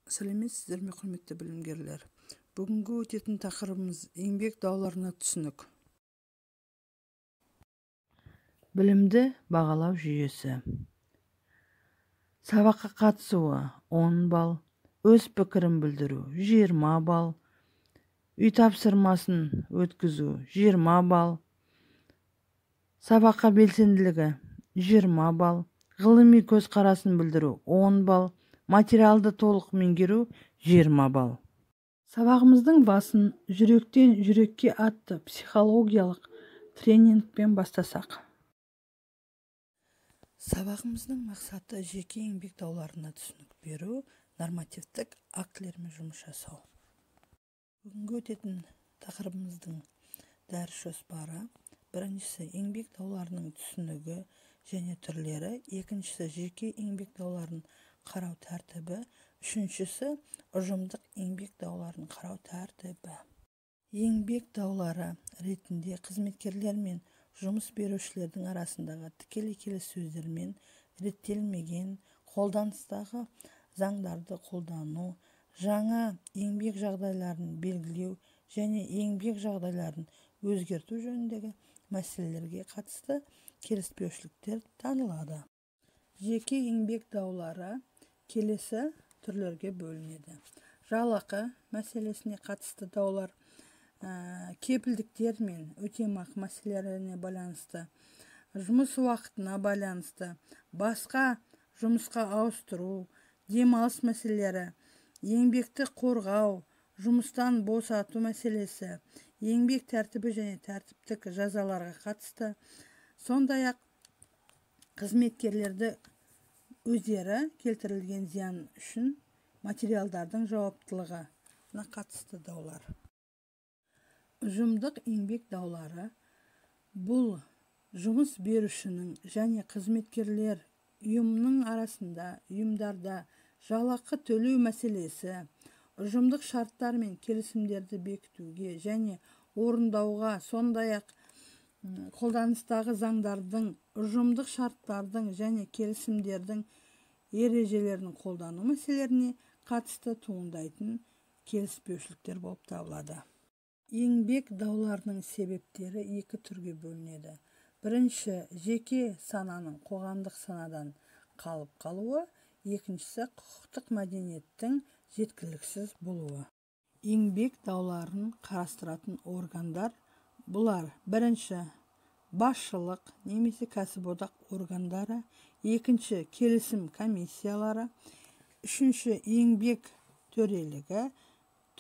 Сәлеметсіздер ме, құрметті білімгерлер. Бүгінгі өтетін тақырыбымыз еңбек дауларына түсінік. Білімді бағалау жүйесі. Сабаққа қатысуы 10 балл, өз пікірін білдіру 20 балл, үй тапсырмасын өткізу 20 балл, сабаққа белсенділігі 20 балл, ғылыми көзқарасын білдіру 10 балл, материалды толық меңгеру 20 балл. Сабағымыздың басын жүректен жүрекке атты психологиялық тренингпен бастасақ. Сабағымыздың мақсаты жеке еңбек дауларына түсінік беру, нормативтік актілермен жұмыс жасау. Бүгінгі өтетін тақырыбымыздың дәріс жоспары: біріншісі еңбек дауларының түсінігі және түрлері, екіншісі жеке еңбек дауларын қарау тәртібі, үшіншісі ұжымдық еңбек дауларын қарау тәртібі. Еңбек даулары ретінде қызметкерлер мен жұмыс берушілердің арасындағы тікелей келіссөздермен реттелмеген қолданыстағы заңдарды қолдану, жаңа еңбек жағдайларын белгілеу және еңбек жағдайларын өзгерту жөніндегі мәселелерге қатысты келіспеушіліктер танылады. Жеке еңбек даулары келесі түрлерге бөлінеді. Жалақы мәселесіне қатысты даулар, кепілдіктер мен өтемақы мәселелеріне байланысты, жұмыс уақытына байланысты, басқа жұмысқа ауыстыру, демалыс мәселелері, еңбекті қорғау, жұмыстан босату мәселесі, еңбек тәртібі және тәртіптік жазаларға қатысты, сондай-ақ қызметкерлерді өздері келтірілген зиян үшін материалдардың жауаптылығына қатысты даулар. Ұжымдық еңбек даулары бұл жұмыс берушінің және қызметкерлер ұйымның арасында, ұйымдарда жалақы төлеу мәселесі, ұжымдық шарттар мен келісімдерді бекітуге және орындауға, сондай-ақ қолданыстағы заңдардың, ұжымдық шарттардың және келісімдердің ережелерін қолдану мәселелеріне қатысты туындайтын келіспеушіліктер болып табылады. Еңбек дауларының себептері екі түрге бөлінеді. Бірінші, жеке сананың қоғамдық санадан қалып қалуы, екіншісі құқықтық мәдениеттің жеткіліксіз болуы. Еңбек дауларын қарастыратын органдар бұлар: бірінші, басшылық немесе кәсіподақ органдары, екінші, келісім комиссиялары, үшінші, еңбек төрелігі,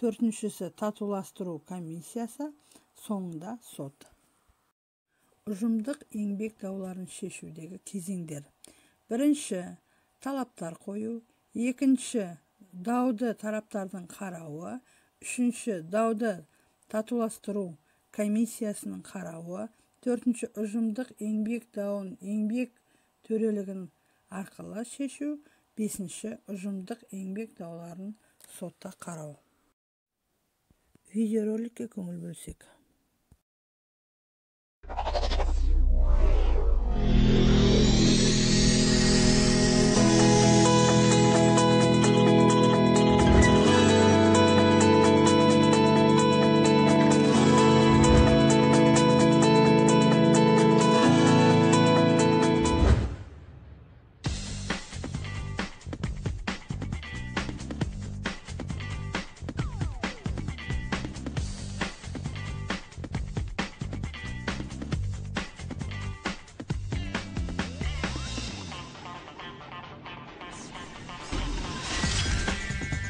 төртіншісі, татуластыру комиссиясы, соңында сот. Ұжымдық еңбек дауларын шешудегі кезеңдер: бірінші, талаптар қою, екінші, дауды тараптардың қарауы, үшінші, дауды татуластыру комиссиясының қарауы, төртінші, ұжымдық еңбек дауын еңбек төрелігін арқылы шешу, бесінші, ұжымдық еңбек дауларын сотта қарау. Видеороликке көңіл бөлсек.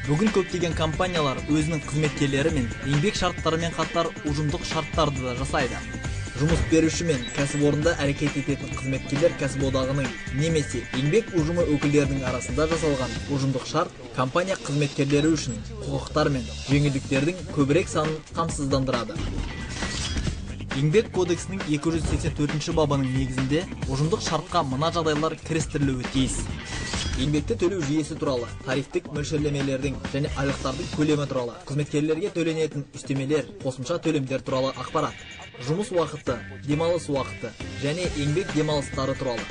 Бүгін көптеген компаниялар өзінің қызметкерлері мен еңбек шарттарымен қатар ұжымдық шарттарды да жасайды. Жұмыс беруші мен кәсіпорында әрекет ететін қызметкерлер кәсіподағының немесе еңбек ұжымы өкілдерінің арасында жасалған ұжымдық шарт компания қызметкерлері үшін құқықтар мен жеңілдіктердің көбірек санын қамсыздандырады. Еңбек кодексінің 284 бабының негізінде ұжымдық шартқа мына жағдайлар кірістірілуі тиіс: еңбекті төлеу жүйесі туралы, тарифтік мөлшерлемелердің және айлықтардың көлемі туралы, қызметкерлерге төленетін үстемелер, қосымша төлемдер туралы ақпарат, жұмыс уақыты, демалыс уақыты және еңбек демалыстары туралы.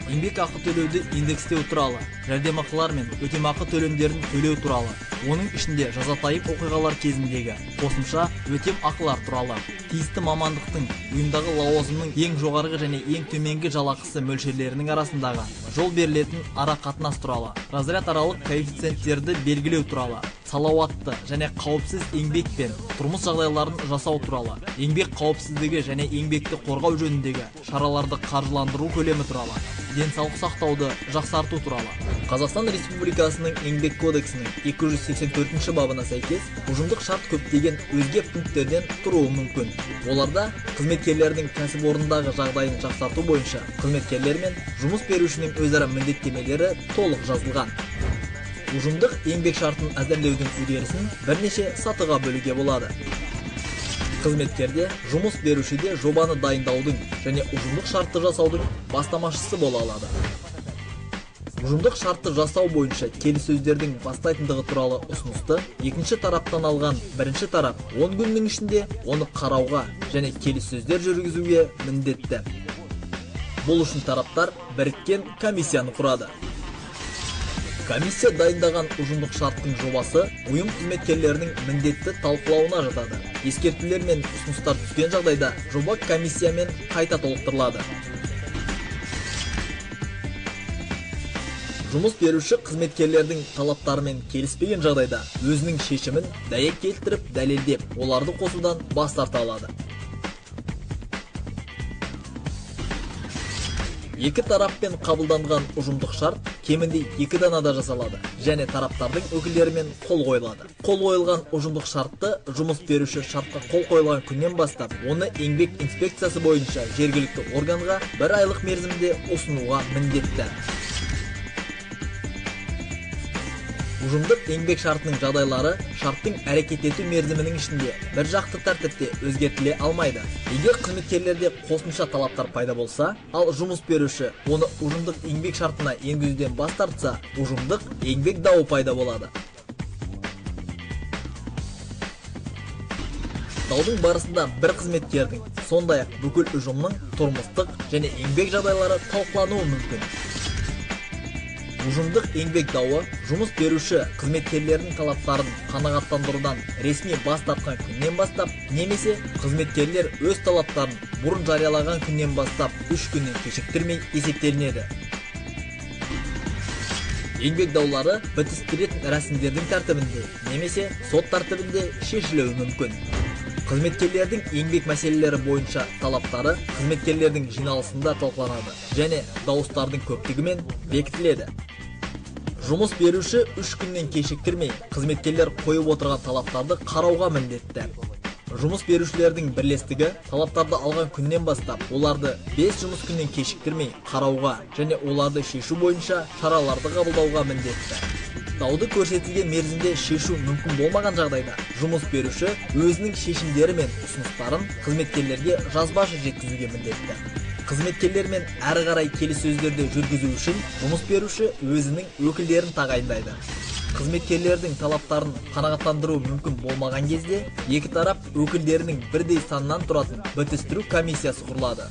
еңбек ақы төлеуді индекстеу туралы, жәрдемақылар мен өтемақы төлемдерін төлеу туралы, оның ішінде жазатайым оқиғалар кезіндегі қосымша өтем ақылар туралы, тиісті мамандықтың, ұйымдағы лауазымның ең жоғарғы және ең төменгі жалақысы мөлшерлерінің арасындағы жол берілетін ара қатынас туралы, разряд аралық коэффициенттерді белгілеу туралы, салауатты және қауіпсіз еңбек пен тұрмыс жағдайларын жасау туралы, еңбек қауіпсіздігі және еңбекті қорғау жөніндегі шараларды қаржыландыру көлемі туралы, денсаулық сақтауды жақсарту туралы. Қазақстан Республикасының еңбек кодексінің 284 бабына сәйкес ұжымдық шарт көптеген өзге пункттерден тұруы мүмкін. Оларда қызметкерлердің кәсіпорындағы жағдайын жақсарту бойынша қызметкерлер мен жұмыс берушінің өзара міндеттемелері толық жазылған. Ұжымдық еңбек шартын әзірлеудің үдерісін бірнеше сатыға бөлуге болады. Қызметкерде, жұмыс берушіде жобаны дайындаудың және ұжымдық шартты жасаудың бастамашысы бола алады. Ұжымдық шартты жасау бойынша келіссөздердің бастайтындығы туралы ұсынысты екінші тараптан алған бірінші тарап 10 күннің ішінде оны қарауға және келіссөздер жүргізуге міндетті. Бұл үшін тараптар біріккен комиссияны құрады. Комиссия дайындаған ұжымдық шарттың жобасы ұйым қызметкерлерінің міндетті талқылауына жатады. Ескертулер мен ұсыныстар түскен жағдайда жоба комиссиямен қайта толықтырылады. Жұмыс беруші қызметкерлердің талаптарымен келіспеген жағдайда өзінің шешімін дәйек келтіріп дәлелдеп, оларды қосудан бас тарта алады. Екі тараппен қабылданған ұжымдық шарт кемінде 2 данада жасалады және тараптардың өкілдерімен қол қойылады. Қол қойылған ұжымдық шартты жұмыс беруші шартқа қол қойылған күннен бастап, оны еңбек инспекциясы бойынша жергілікті органға 1 айлық мерзімде ұсынуға міндетті. Ұжымдық еңбек шартының жағдайлары шарттың әрекет ету мерзімінің ішінде бір жақты тәртіпте өзгертіле алмайды. Егер қызметкерлерде қосымша талаптар пайда болса, ал жұмыс беруші оны ұжымдық еңбек шартына енгізуден бас тартса, ұжымдық еңбек дауы пайда болады. Даудың барысында бір қызметкердің, сондай-ақ бүкіл ұжымның тұрмыстық және еңбек жағдайлары талқылануы мүмкін. Ұжымдық еңбек дауы жұмыс беруші қызметкерлердің талаптарын қанағаттандырудан ресми бас тартқан күннен бастап, немесе қызметкерлер өз талаптарын бұрын жариялаған күннен бастап 3 күннен кешіктірмей есептелінеді. Еңбек даулары бітістіретін рәсімдердің тәртібінде немесе сот тәртібінде шешілуі мүмкін. Қызметкерлердің еңбек мәселелері бойынша талаптары қызметкерлердің жиналысында талқыланады және дауыстардың көптігімен бекітіледі. Жұмыс беруші 3 күннен кешіктірмей қызметкерлер қойып отырған талаптарды қарауға міндетті. Жұмыс берушілердің бірлестігі талаптарды алған күннен бастап, оларды 5 жұмыс күннен кешіктірмей қарауға және оларды шешу бойынша шараларды қабылдауға міндетті. Дауды көрсетілген мерзімде шешу мүмкін болмаған жағдайда, жұмыс беруші өзінің шешімдері мен ұсыныстарын қызметкерлерге жазбаша жеткізуге міндетті. Қызметкерлермен әрі қарай келіссөздерді жүргізу үшін жұмыс беруші өзінің өкілдерін тағайындайды. Қызметкерлердің талаптарын қанағаттандыру мүмкін болмаған кезде, екі тарап өкілдерінің бірдей санынан тұратын бітістіру комиссиясы құрылады.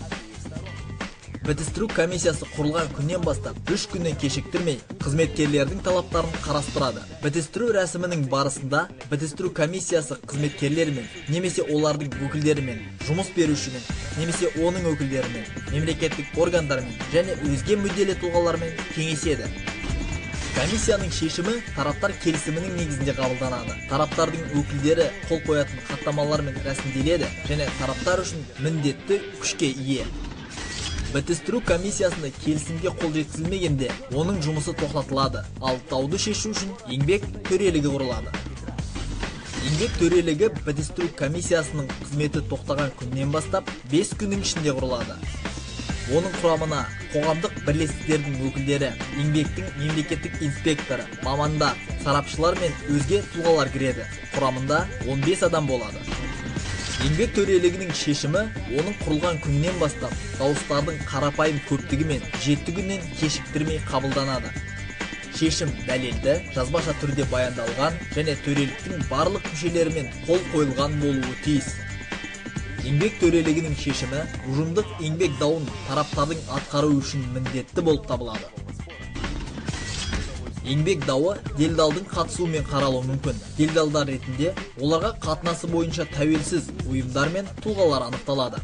Бітістіру комиссиясы құрылған күннен бастап 3 күннен кешіктірмей қызметкерлердің талаптарын қарастырады. Бітістіру рәсімінің барысында бітістіру комиссиясы қызметкерлермен, немесе олардың өкілдерімен, жұмыс берушімен, немесе оның өкілдерімен, мемлекеттік органдармен және өзге мүдделі тұлғалармен кеңеседі. Комиссияның шешімі тараптар келісімінің негізінде қабылданады. Тараптардың өкілдері қол қоятын хаттамалармен рәсімделеді және тараптар үшін міндетті күшке ие. Бітістіру комиссиясында келісімге қол жеткізілмегенде, оның жұмысы тоқтатылады, ал дауды шешу үшін еңбек төрелігі құрылады. Еңбек төрелігі бітістіру комиссиясының қызметі тоқтаған күннен бастап 5 күннің ішінде құрылады. Оның құрамына қоғамдық бірлестіктердің өкілдері, еңбектің мемлекеттік инспекторы, мамандар, сарапшылар мен өзге тұлғалар кіреді. Құрамында 15 адам болады. Еңбек төрелігінің шешімі оның құрылған күннен бастап дауыстардың қарапайым көптігі мен 7 күннен кешіктірмей қабылданады. Шешім дәлелді, жазбаша түрде баяндалған және төреліктің барлық мүшелерімен қол қойылған болуы тиіс. Еңбек төрелігінің шешімі ұжымдық еңбек дауын тараптардың атқару үшін міндетті болып табылады. Еңбек дауы делдалдың қатысуымен қаралуы мүмкін. Делдалдар ретінде оларға қатынасы бойынша тәуелсіз ұйымдар мен тұлғалар анықталады.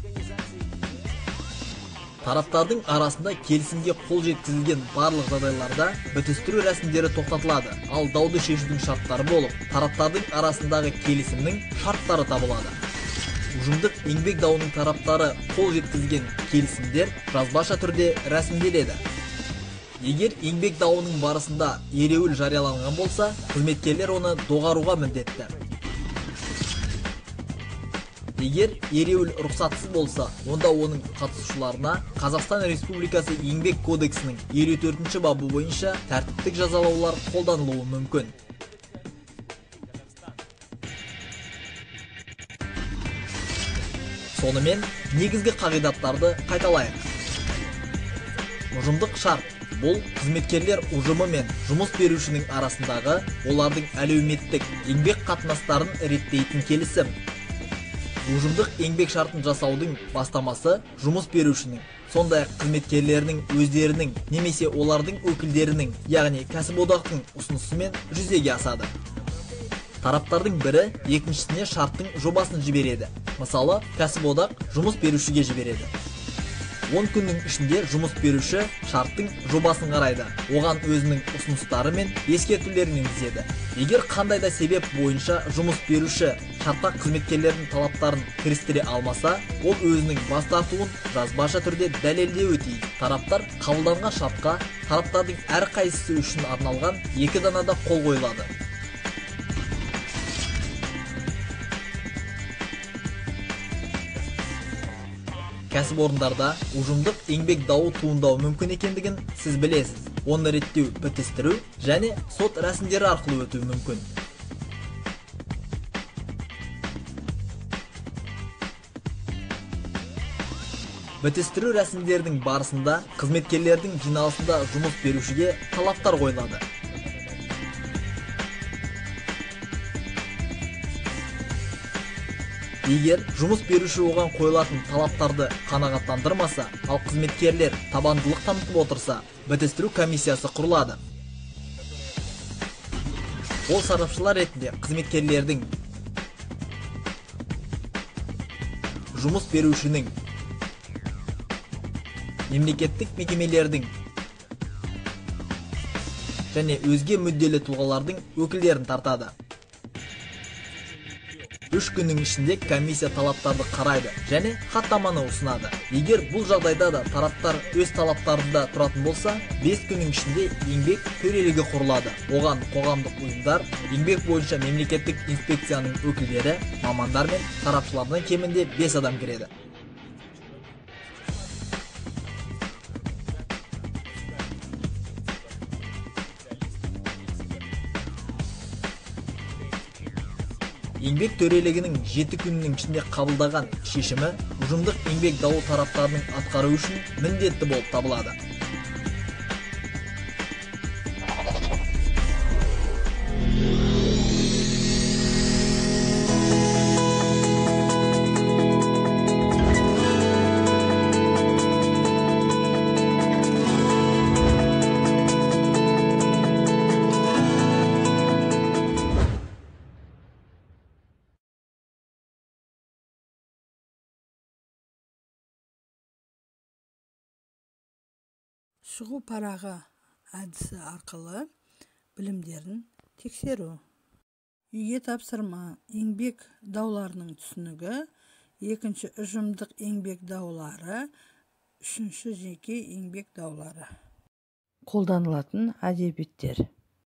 Тараптардың арасында келісімге қол жеткізілген барлық жағдайларда бітістіру рәсімдері тоқтатылады, ал дауды шешудің шарттары болып, тараптардың арасындағы келісімнің шарттары табылады. Ұжымдық еңбек дауының тараптары қол жеткізген келісімдер жазбаша түрде рәсімделеді. Егер еңбек дауының барысында ереуіл жарияланған болса, қызметкерлер оны доғаруға міндетті. Егер ереуіл рұқсатсыз болса, онда оның қатысушыларына Қазақстан Республикасы Еңбек кодексінің 54-ші бабы бойынша тәртіптік жазалаулар қолданылуы мүмкін. Сонымен, негізгі қағидаттарды қайталайық. Ұжымдық шарт бұл қызметкерлер ұжымы мен жұмыс берушінің арасындағы олардың әлеуметтік еңбек қатынастарын реттейтін келісім. Ұжымдық еңбек шартын жасаудың бастамасы жұмыс берушінің, сондай-ақ қызметкерлерінің өздерінің немесе олардың өкілдерінің, яғни кәсіподақтың ұсынысымен жүзеге асады. Тараптардың бірі екіншісіне шарттың жобасын жібереді. Мысалы, кәсіподақ жұмыс берушіге жібереді. 10 күннің ішінде жұмыс беруші шарттың жобасын қарайды, оған өзінің ұсыныстары мен ескертулерін енгізеді. Егер қандай да себеп бойынша жұмыс беруші шартқа қызметкерлердің талаптарын кірістіре алмаса, ол өзінің бас тартуын жазбаша түрде дәлелдеуі тиіс. Тараптар қабылданған шартқа тараптардың әрқайсысы үшін арналған 2 данада қол қойылады. Кәсіпорындарда ұжымдық еңбек дауы туындауы мүмкін екендігін сіз білесіз. Оны реттеу, бітістіру және сот рәсімдері арқылы өтуі мүмкін. Бітістіру рәсімдерінің барысында қызметкерлердің жиналысында жұмыс берушіге талаптар қойылады. Егер жұмыс беруші оған қойылатын талаптарды қанағаттандырмаса, ал қызметкерлер табандылық танытып отырса, бітістіру комиссиясы құрылады. Ол сарапшылар ретінде қызметкерлердің, жұмыс берушінің, мемлекеттік мекемелердің және өзге мүдделі тұлғалардың өкілдерін тартады. 3 күннің ішінде комиссия талаптарды қарайды және хаттаманы ұсынады. Егер бұл жағдайда да тараптар өз талаптарында тұратын болса, 5 күннің ішінде еңбек төрелігі құрылады. Оған қоғамдық ұйымдар, еңбек бойынша мемлекеттік инспекцияның өкілдері, мамандар мен сарапшылардан кемінде 5 адам кіреді. Еңбек төрелігінің 7 күннің ішінде қабылдаған шешімі ұжымдық еңбек дауы тараптарының атқару үшін міндетті болып табылады. Шығу парағы әдісі арқылы білімдерін тексеру. Үйге тапсырма, еңбек дауларының түсінігі, 2-ші ұжымдық еңбек даулары, 3-ші жеке еңбек даулары. Қолданылатын әдебиеттер.